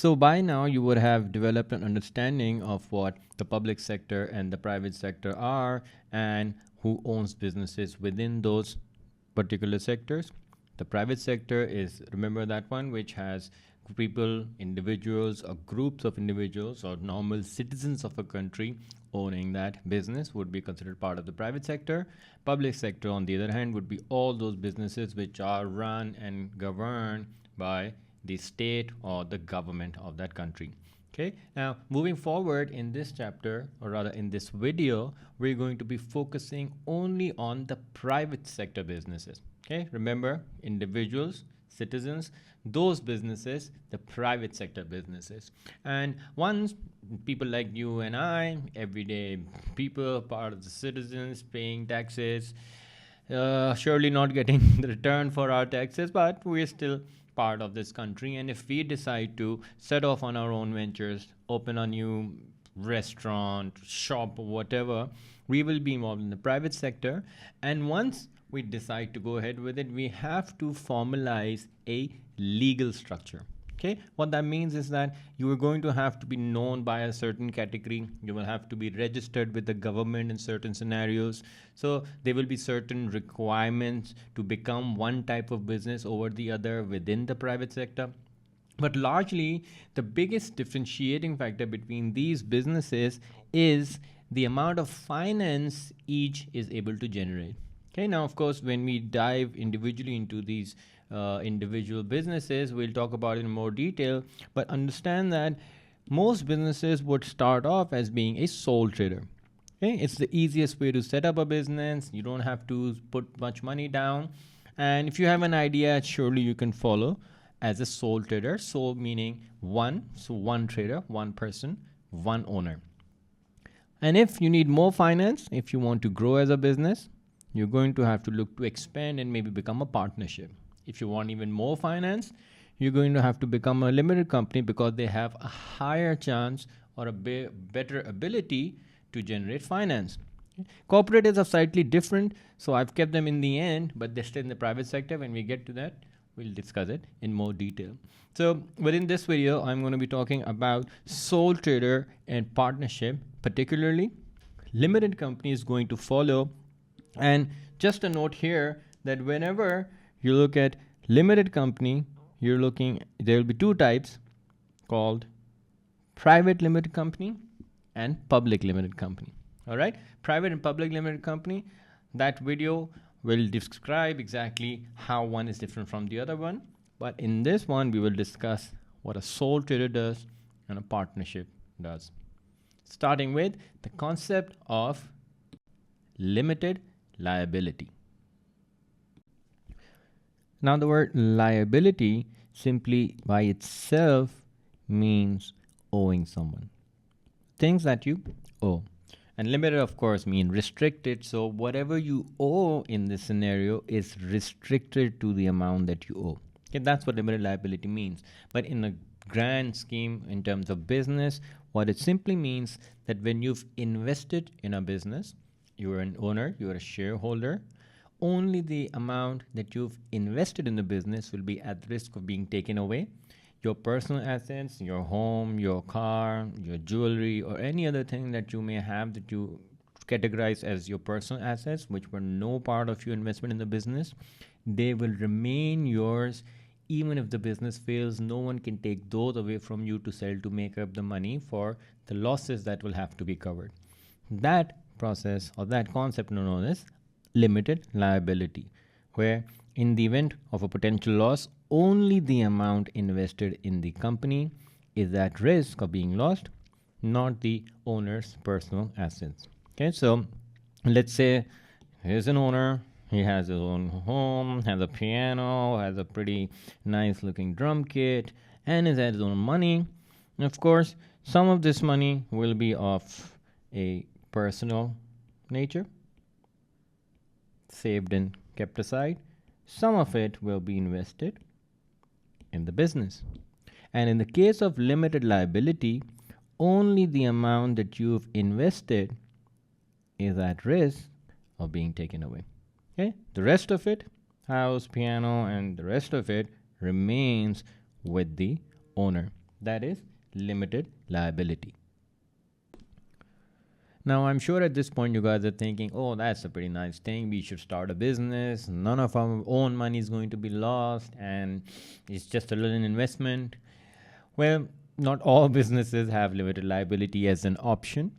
So by now you would have developed an understanding of what the public sector and the private sector are and who owns businesses within those particular sectors. The private sector is, remember that one, which has people, individuals, or groups of individuals, or normal citizens of a country owning that business would be considered part of the private sector. Public sector, on the other hand, would be all those businesses which are run and governed by the state or the government of that country. Okay, now moving forward in this chapter, or rather in this video, we're going to be focusing only on the private sector businesses. Okay, remember, individuals, citizens, those businesses, the private sector businesses. And once people like you and I, everyday people, part of the citizens, paying taxes, surely not getting the return for our taxes, but we're still part of this country. And if we decide to set off on our own ventures, open a new restaurant, shop, or whatever, we will be involved in the private sector. And once we decide to go ahead with it, we have to formalize a legal structure. Okay, what that means is that you are going to have to be known by a certain category. You will have to be registered with the government in certain scenarios. So there will be certain requirements to become one type of business over the other within the private sector. But largely, the biggest differentiating factor between these businesses is the amount of finance each is able to generate. Okay, now of course, when we dive individually into these individual businesses, we'll talk about it in more detail, but understand that most businesses would start off as being a sole trader. Okay, it's the easiest way to set up a business. You don't have to put much money down, and if you have an idea, surely you can follow as a sole trader. Sole meaning one, so one trader, one person, one owner. And if you need more finance, if you want to grow as a business, you're going to have to look to expand and maybe become a partnership. If you want even more finance, you're going to have to become a limited company because they have a higher chance or a better ability to generate finance. Okay. Cooperatives are slightly different, so I've kept them in the end, but they're still in the private sector. When we get to that, we'll discuss it in more detail. So within this video, I'm going to be talking about sole trader and partnership, particularly. Limited company is going to follow. And just a note here that whenever you look at limited company, there will be two types called private limited company and public limited company. All right, private and public limited company, that video will describe exactly how one is different from the other one. But in this one, we will discuss what a sole trader does and a partnership does. Starting with the concept of limited liability. Now the word liability simply by itself means owing someone. Things that you owe. And limited, of course, mean restricted. So whatever you owe in this scenario is restricted to the amount that you owe. Okay, that's what limited liability means. But in a grand scheme, in terms of business, what it simply means that when you've invested in a business, you're an owner, you're a shareholder, only the amount that you've invested in the business will be at risk of being taken away. Your personal assets, your home, your car, your jewelry, or any other thing that you may have that you categorize as your personal assets, which were no part of your investment in the business, they will remain yours. Even if the business fails, no one can take those away from you to sell to make up the money for the losses that will have to be covered. That process or that concept known as limited liability, where in the event of a potential loss, only the amount invested in the company is at risk of being lost, not the owner's personal assets. Okay, so let's say here's an owner. He has his own home, has a piano, has a pretty nice looking drum kit, and has his own money. And of course, some of this money will be of a personal nature, saved and kept aside. Some of it will be invested in the business. And in the case of limited liability, only the amount that you've invested is at risk of being taken away. Okay, the rest of it, house, piano, and the rest of it remains with the owner. that is limited liability. Now, I'm sure at this point you guys are thinking, oh, that's a pretty nice thing. We should start a business. None of our own money is going to be lost, and it's just a little investment. Well, not all businesses have limited liability as an option.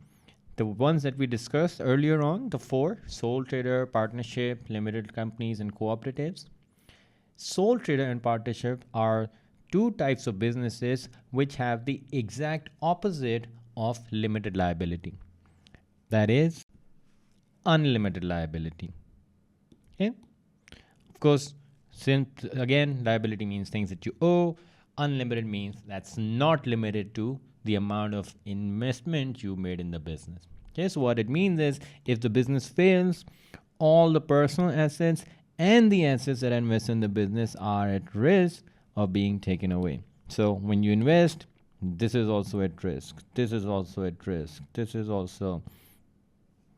The ones that we discussed earlier on, the four: sole trader, partnership, limited companies, and cooperatives. Sole trader and partnership are two types of businesses which have the exact opposite of limited liability. That is unlimited liability. Okay? Of course, since again, liability means things that you owe, unlimited means that's not limited to the amount of investment you made in the business. Okay, so what it means is if the business fails, all the personal assets and the assets that are invested in the business are at risk of being taken away. So when you invest, this is also at risk. This is also at risk. This is also.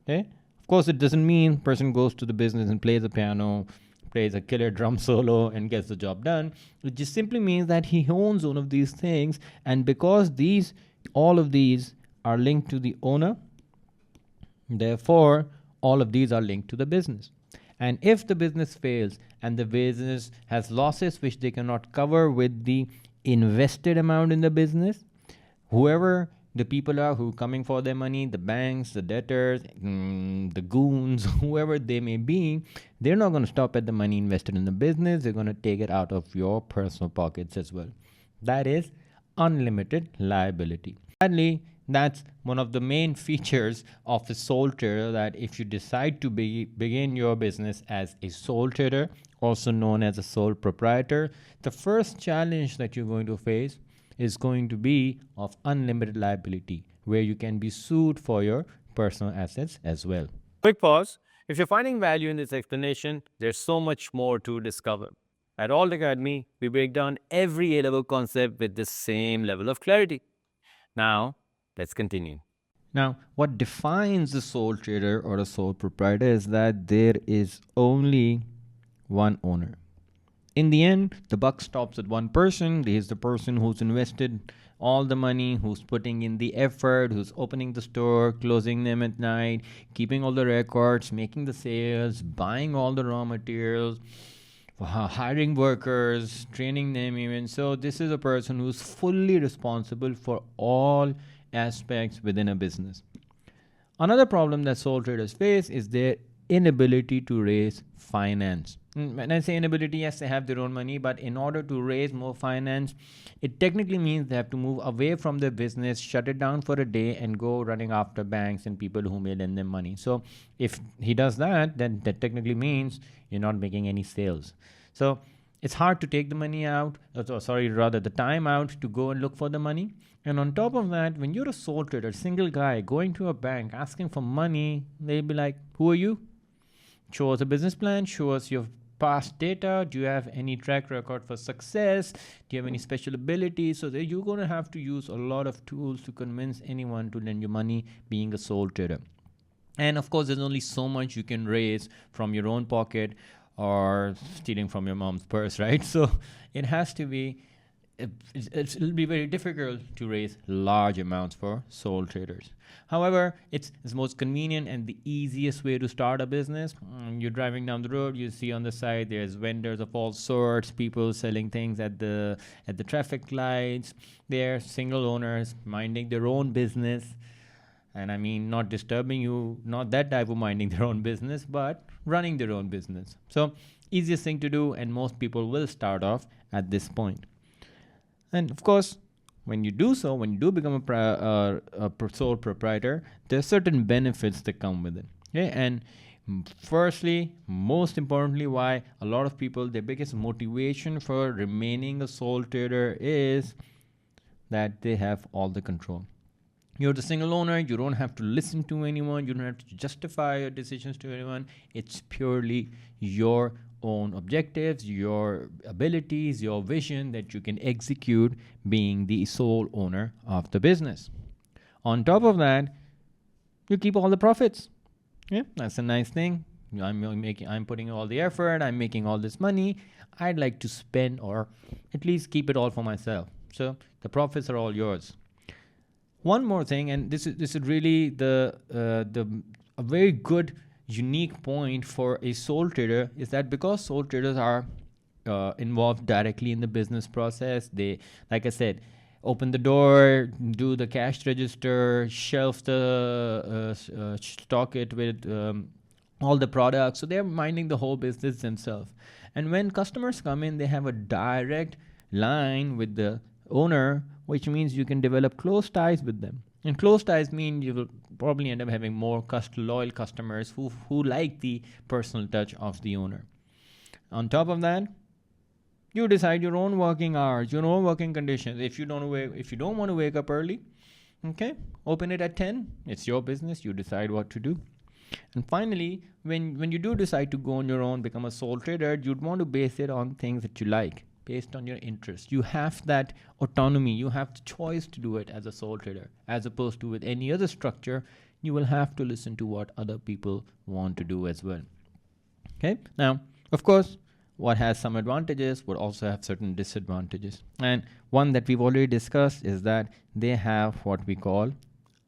Okay? Of course, it doesn't mean person goes to the business and plays a piano, plays a killer drum solo and gets the job done. It just simply means that he owns one of these things, and because all of these are linked to the owner, therefore all of these are linked to the business. And if the business fails and the business has losses which they cannot cover with the invested amount in the business, whoever the people are who are coming for their money, the banks, the debtors, the goons, whoever they may be, they're not going to stop at the money invested in the business. They're going to take it out of your personal pockets as well. That is unlimited liability. Sadly, that's one of the main features of a sole trader, that if you decide to begin your business as a sole trader, also known as a sole proprietor, the first challenge that you're going to face is going to be of unlimited liability, where you can be sued for your personal assets as well. Quick pause. If you're finding value in this explanation, there's so much more to discover. At Alt Academy, we break down every A-level concept with the same level of clarity. Now, let's continue. Now, what defines a sole trader or a sole proprietor is that there is only one owner. In the end, the buck stops at one person. He is the person who's invested all the money, who's putting in the effort, who's opening the store, closing them at night, keeping all the records, making the sales, buying all the raw materials, hiring workers, training them even. So this is a person who's fully responsible for all aspects within a business. Another problem that sole traders face is their inability to raise finance. When I say inability, yes, they have their own money, but in order to raise more finance, it technically means they have to move away from their business, shut it down for a day, and go running after banks and people who may lend them money. So if he does that, then that technically means you're not making any sales. So it's hard to take the money out, the time out to go and look for the money. And on top of that, when you're a sole trader, single guy, going to a bank asking for money, they'll be like, who are you? Show us a business plan, show us your past data. Do you have any track record for success? Do you have any special abilities? So that you're going to have to use a lot of tools to convince anyone to lend you money being a sole trader. And of course, there's only so much you can raise from your own pocket or stealing from your mom's purse, right? So it has to be, it'll be very difficult to raise large amounts for sole traders. However, it's the most convenient and the easiest way to start a business. You're driving down the road, you see on the side there's vendors of all sorts, people selling things at the traffic lights. They're single owners minding their own business. And I mean, not disturbing you, not that type of minding their own business, but running their own business. So easiest thing to do, and most people will start off at this point. And of course, when you do so, when you do become a sole proprietor, there are certain benefits that come with it. Okay, and firstly, most importantly, why a lot of people, their biggest motivation for remaining a sole trader is that they have all the control. You're the single owner, you don't have to listen to anyone, you don't have to justify your decisions to anyone. It's purely your own objectives, your abilities, your vision that you can execute being the sole owner of the business. On top of that, you keep all the profits. Yeah, that's a nice thing. I'm putting all the effort, I'm making all this money. I'd like to spend or at least keep it all for myself. So the profits are all yours. One more thing, and this is really the a very good unique point for a sole trader, is that because sole traders are involved directly in the business process, they, like I said, open the door, do the cash register, shelf the stock it with all the products. So they're minding the whole business themselves. And when customers come in, they have a direct line with the owner, which means you can develop close ties with them. And close ties mean you will probably end up having more loyal customers who like the personal touch of the owner. On top of that, you decide your own working hours, your own working conditions. If you don't want to wake up early, okay, open it at 10. It's your business. You decide what to do. And finally, when you do decide to go on your own, become a sole trader, you'd want to base it on things that you like, based on your interest. You have that autonomy. You have the choice to do it as a sole trader, as opposed to with any other structure. You will have to listen to what other people want to do as well. Okay. Now, of course, what has some advantages would also have certain disadvantages. And one that we've already discussed is that they have what we call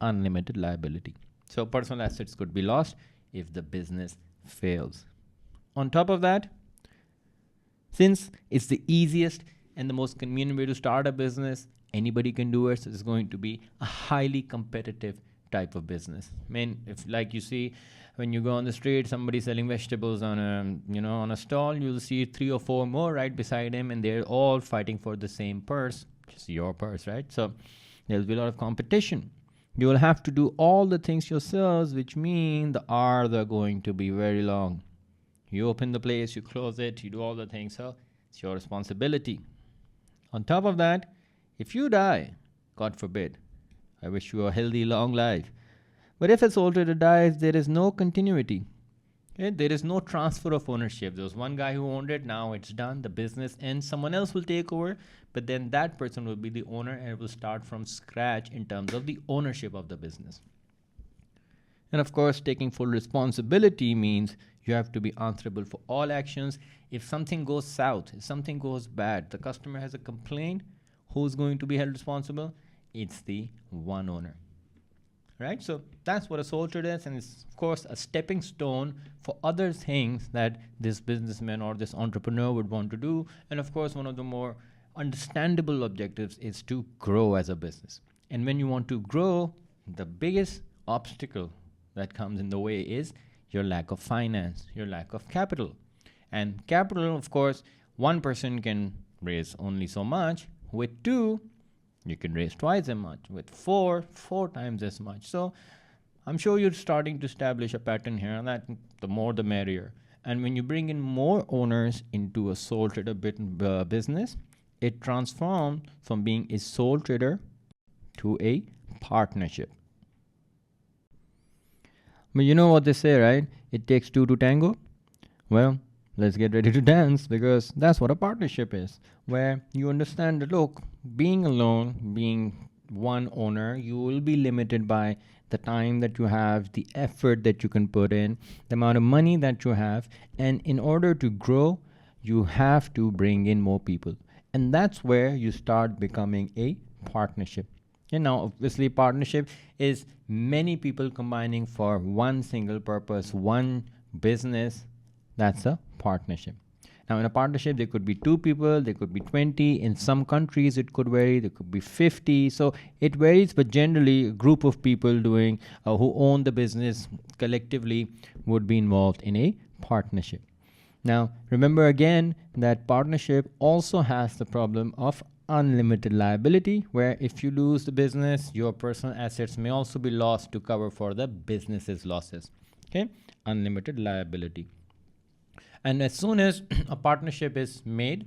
unlimited liability. So personal assets could be lost if the business fails. On top of that, since it's the easiest and the most convenient way to start a business, anybody can do it. So it's going to be a highly competitive type of business. I mean, if like you see, when you go on the street, somebody selling vegetables on a stall, you'll see 3 or 4 more right beside him, and they're all fighting for the same purse, just your purse, right? So there'll be a lot of competition. You will have to do all the things yourselves, which mean the hours are going to be very long. You open the place, you close it, you do all the things, so it's your responsibility. On top of that, if you die, God forbid, I wish you a healthy, long life. But if a sole trader dies, there is no continuity. Okay? There is no transfer of ownership. There was one guy who owned it, now it's done, the business ends, someone else will take over, but then that person will be the owner and it will start from scratch in terms of the ownership of the business. And of course, taking full responsibility means you have to be answerable for all actions. If something goes south, if something goes bad, the customer has a complaint, who's going to be held responsible? It's the one owner. Right? So that's what a sole trader is, and it's of course a stepping stone for other things that this businessman or this entrepreneur would want to do. And of course, one of the more understandable objectives is to grow as a business. And when you want to grow, the biggest obstacle that comes in the way is your lack of finance, your lack of capital. And capital, of course, one person can raise only so much. With 2, you can raise twice as much. With 4 times as much. So I'm sure you're starting to establish a pattern here, and that the more the merrier. And when you bring in more owners into a sole trader business, it transforms from being a sole trader to a partnership. But you know what they say, right? It takes 2 to tango. Well, let's get ready to dance, because that's what a partnership is, where you understand that, look, being alone, being one owner, you will be limited by the time that you have, the effort that you can put in, the amount of money that you have. And in order to grow, you have to bring in more people. And that's where you start becoming a partnership. And now, obviously, partnership is many people combining for one single purpose, one business. That's a partnership. Now, in a partnership, there could be 2 people, there could be 20. In some countries, it could vary. There could be 50. So it varies, but generally, a group of people doing who own the business collectively would be involved in a partnership. Now, remember again that partnership also has the problem of unlimited liability, where if you lose the business, your personal assets may also be lost to cover for the business's losses. Okay, unlimited liability. And as soon as a partnership is made,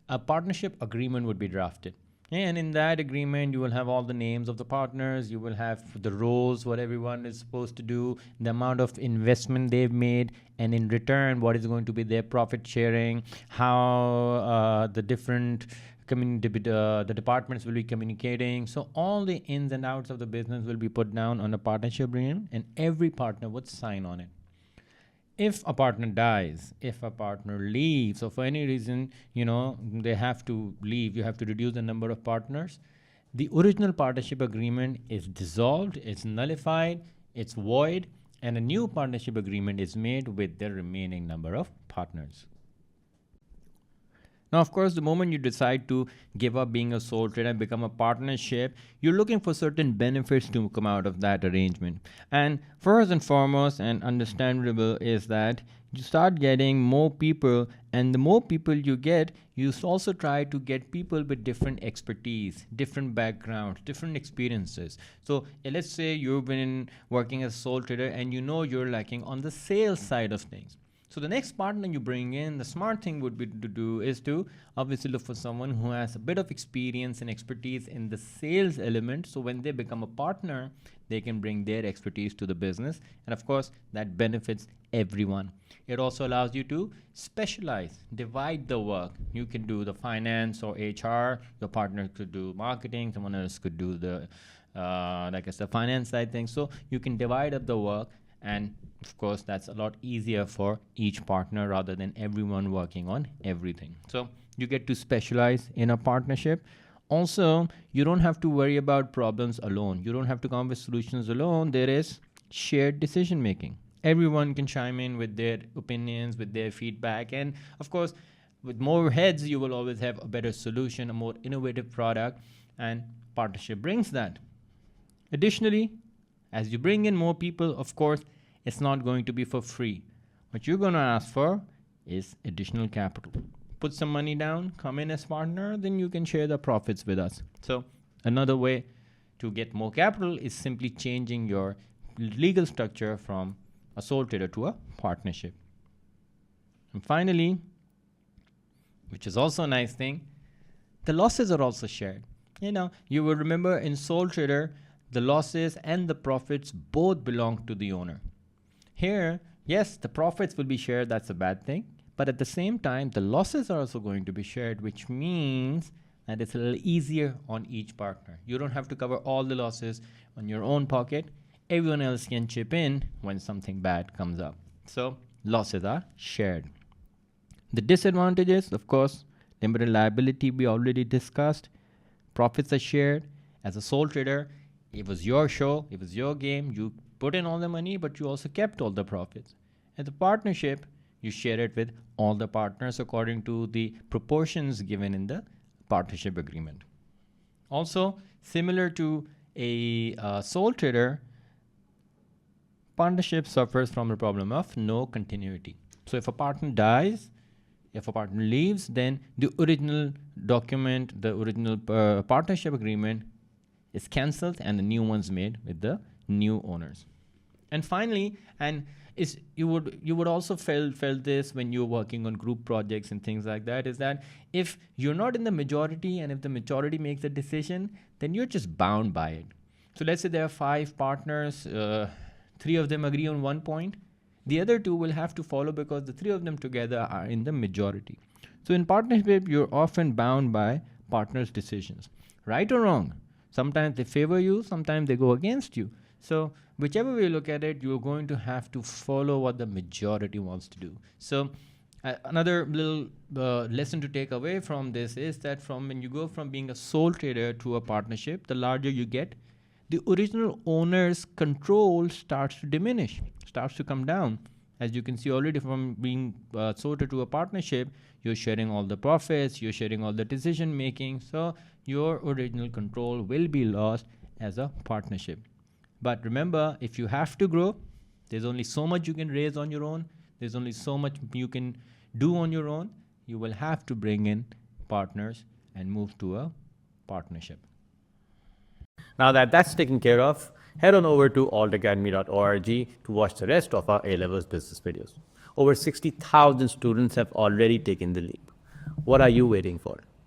a partnership agreement would be drafted. And in that agreement, you will have all the names of the partners, you will have the roles, what everyone is supposed to do, the amount of investment they've made, and in return, what is going to be their profit sharing, how the different the departments will be communicating. So all the ins and outs of the business will be put down on a partnership agreement, and every partner would sign on it. if a partner dies, if a partner leaves, or for any reason, they have to leave, you have to reduce the number of partners, the original partnership agreement is dissolved, it's nullified, it's void, and a new partnership agreement is made with the remaining number of partners. Now, of course, the moment you decide to give up being a sole trader and become a partnership, you're looking for certain benefits to come out of that arrangement. And first and foremost, and understandable, is that you start getting more people, and the more people you get, you also try to get people with different expertise, different backgrounds, different experiences. So let's say you've been working as a sole trader and you're lacking on the sales side of things. So the next partner you bring in, the smart thing would be to do is to obviously look for someone who has a bit of experience and expertise in the sales element. So when they become a partner, they can bring their expertise to the business. And of course, that benefits everyone. It also allows you to specialize, divide the work. You can do the finance or HR. Your partner could do marketing. Someone else could do the, the finance side thing. So you can divide up the work, and of course, that's a lot easier for each partner rather than everyone working on everything. So you get to specialize in a partnership. Also, you don't have to worry about problems alone. You don't have to come up with solutions alone. There is shared decision making. Everyone can chime in with their opinions, with their feedback. And of course, with more heads, you will always have a better solution, a more innovative product, and partnership brings that. Additionally, as you bring in more people, of course, it's not going to be for free. What you're going to ask for is additional capital. Put some money down, come in as partner, then you can share the profits with us. So another way to get more capital is simply changing your legal structure from a sole trader to a partnership. And finally, which is also a nice thing, the losses are also shared. You will remember in sole trader, the losses and the profits both belong to the owner. Here, yes, the profits will be shared, that's a bad thing. But at the same time, the losses are also going to be shared, which means that it's a little easier on each partner. You don't have to cover all the losses on your own pocket. Everyone else can chip in when something bad comes up. So losses are shared. The disadvantages, of course, limited liability we already discussed. Profits are shared. As a sole trader, it was your show, it was your game. You put in all the money, but you also kept all the profits. At the partnership, you share it with all the partners according to the proportions given in the partnership agreement. Also, similar to a sole trader, partnership suffers from the problem of no continuity. So if a partner dies, if a partner leaves, then the original document, the original partnership agreement is cancelled and the new one's made with the new owners. And finally, you would also felt this when you're working on group projects and things like that, is that if you're not in the majority and if the majority makes a decision, then you're just bound by it. So let's say there are 5 partners, 3 of them agree on one point, the other 2 will have to follow because the 3 of them together are in the majority. So in partnership, you're often bound by partners' decisions, right or wrong. Sometimes they favor you, sometimes they go against you. So whichever way you look at it, you're going to have to follow what the majority wants to do. So another little lesson to take away from this is that when you go from being a sole trader to a partnership, the larger you get, the original owner's control starts to diminish, starts to come down. As you can see already, from being sole trader to a partnership, you're sharing all the profits, you're sharing all the decision making. So your original control will be lost as a partnership. But remember, if you have to grow, there's only so much you can raise on your own. There's only so much you can do on your own. You will have to bring in partners and move to a partnership. Now that that's taken care of, head on over to altacademy.org to watch the rest of our A-Levels business videos. Over 60,000 students have already taken the leap. What are you waiting for?